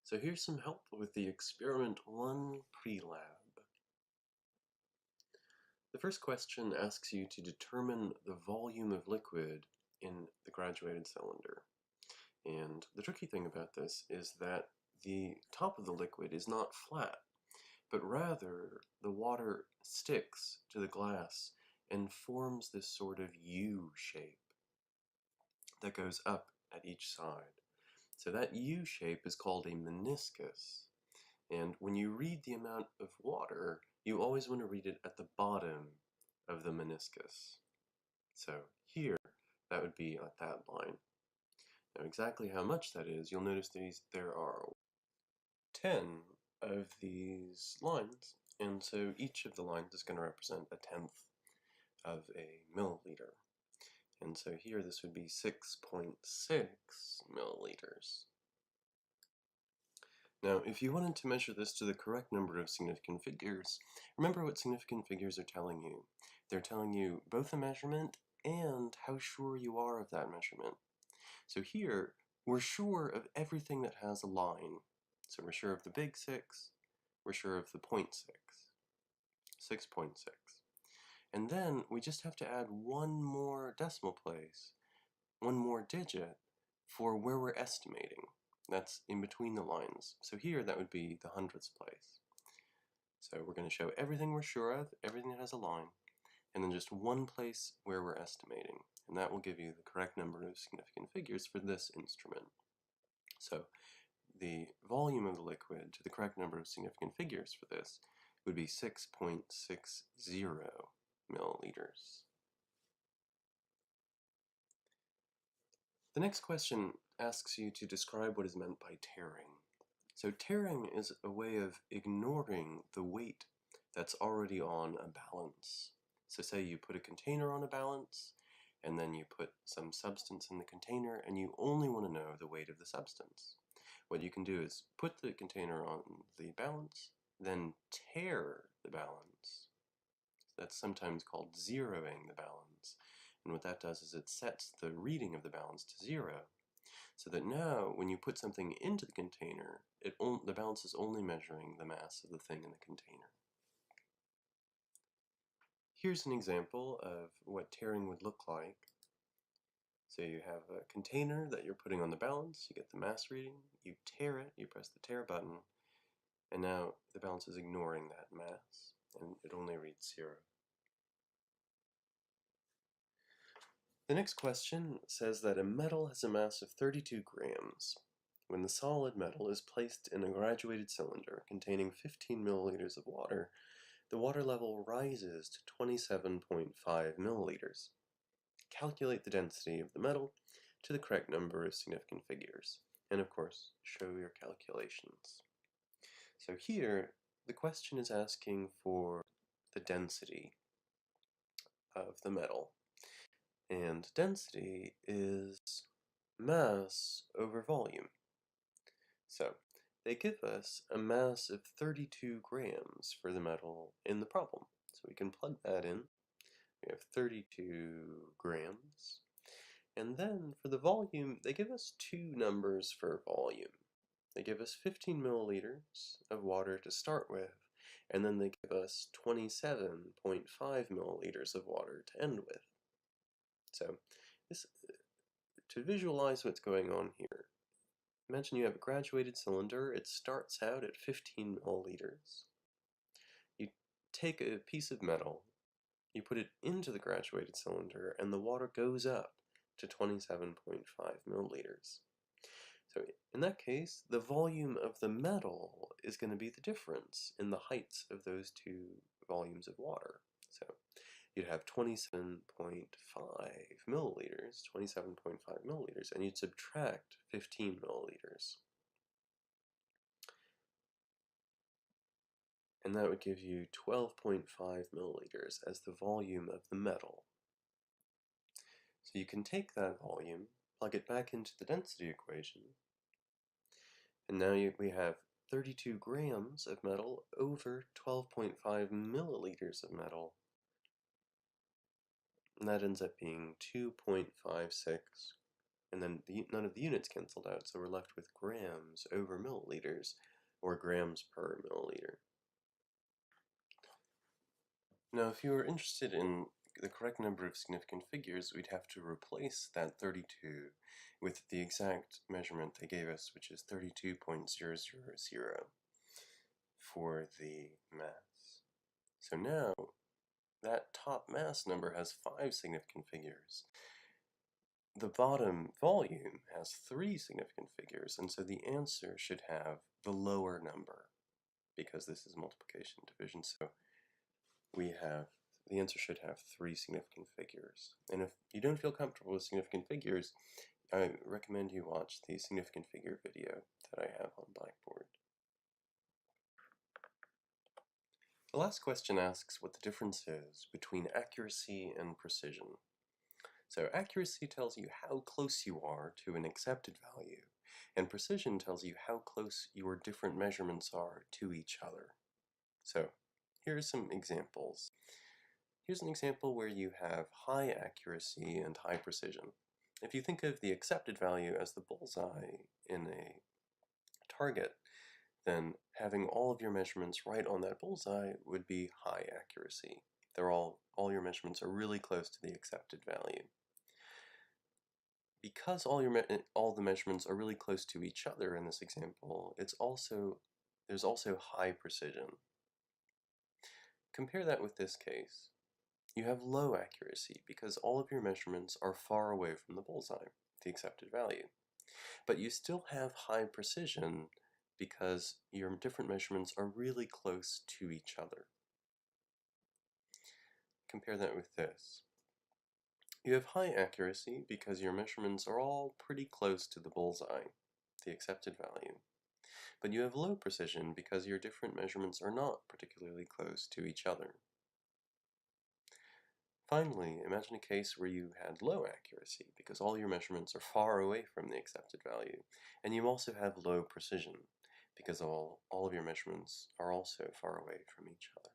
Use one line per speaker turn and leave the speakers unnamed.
So here's some help with the Experiment 1 pre-lab. The first question asks you to determine the volume of liquid in the graduated cylinder. And the tricky thing about this is that the top of the liquid is not flat, but rather the water sticks to the glass and forms this sort of U shape that goes up at each side. So that U shape is called a meniscus. And when you read the amount of water, you always want to read it at the bottom of the meniscus. So here, that would be at that line. Now exactly how much that is, you'll notice there are 10 of these lines, and so each of the lines is going to represent a tenth of a milliliter. And so here this would be 6.6 milliliters. Now, if you wanted to measure this to the correct number of significant figures, remember what significant figures are telling you. They're telling you both the measurement and how sure you are of that measurement. So here, we're sure of everything that has a line. So we're sure of the big 6, we're sure of the 0.6, 6.6. And then we just have to add one more decimal place, one more digit, for where we're estimating. That's in between the lines. So here that would be the hundredths place. So we're going to show everything we're sure of, everything that has a line, and then just one place where we're estimating. And that will give you the correct number of significant figures for this instrument. So the volume of the liquid to the correct number of significant figures for this would be 6.60 milliliters. The next question asks you to describe what is meant by tearing. So tearing is a way of ignoring the weight that's already on a balance. So say you put a container on a balance, and then you put some substance in the container, and you only want to know the weight of the substance. What you can do is put the container on the balance, then tear the balance. That's sometimes called zeroing the balance. And what that does is it sets the reading of the balance to 0. So that now, when you put something into the container, the balance is only measuring the mass of the thing in the container. Here's an example of what tearing would look like. So you have a container that you're putting on the balance, you get the mass reading, you tear it, you press the tear button, and now the balance is ignoring that mass, and it only reads 0. The next question says that a metal has a mass of 32 grams. When the solid metal is placed in a graduated cylinder containing 15 milliliters of water, the water level rises to 27.5 milliliters. Calculate the density of the metal to the correct number of significant figures, and of course, show your calculations. So here, the question is asking for the density of the metal. And density is mass over volume. So they give us a mass of 32 grams for the metal in the problem. So we can plug that in. We have 32 grams. And then for the volume, they give us two numbers for volume. They give us 15 milliliters of water to start with, and then they give us 27.5 milliliters of water to end with. So to visualize what's going on here, imagine you have a graduated cylinder. It starts out at 15 milliliters. You take a piece of metal, you put it into the graduated cylinder, and the water goes up to 27.5 milliliters. So in that case, the volume of the metal is going to be the difference in the heights of those two volumes of water. So you'd have 27.5 milliliters, 27.5 milliliters, and you'd subtract 15 milliliters. And that would give you 12.5 milliliters as the volume of the metal. So you can take that volume, plug it back into the density equation, and now we have 32 grams of metal over 12.5 milliliters of metal. And that ends up being 2.56, and then none of the units canceled out, so we're left with grams over milliliters, or grams per milliliter. Now, if you were interested in the correct number of significant figures, we'd have to replace that 32 with the exact measurement they gave us, which is 32.000 for the mass. So now, that top mass number has 5 significant figures. The bottom volume has 3 significant figures, and so the answer should have the lower number, because this is multiplication division. So the answer should have 3 significant figures. And if you don't feel comfortable with significant figures, I recommend you watch the significant figure video that I have on Blackboard. The last question asks what the difference is between accuracy and precision. So accuracy tells you how close you are to an accepted value, and precision tells you how close your different measurements are to each other. So here are some examples. Here's an example where you have high accuracy and high precision. If you think of the accepted value as the bullseye in a target, then having all of your measurements right on that bullseye would be high accuracy. All your measurements are really close to the accepted value. Because all the measurements are really close to each other in this example, there's also high precision. Compare that with this case. You have low accuracy because all of your measurements are far away from the bullseye, the accepted value. But you still have high precision because your different measurements are really close to each other. Compare that with this. You have high accuracy because your measurements are all pretty close to the bullseye, the accepted value. But you have low precision because your different measurements are not particularly close to each other. Finally, imagine a case where you had low accuracy because all your measurements are far away from the accepted value, and you also have low precision because all of your measurements are also far away from each other.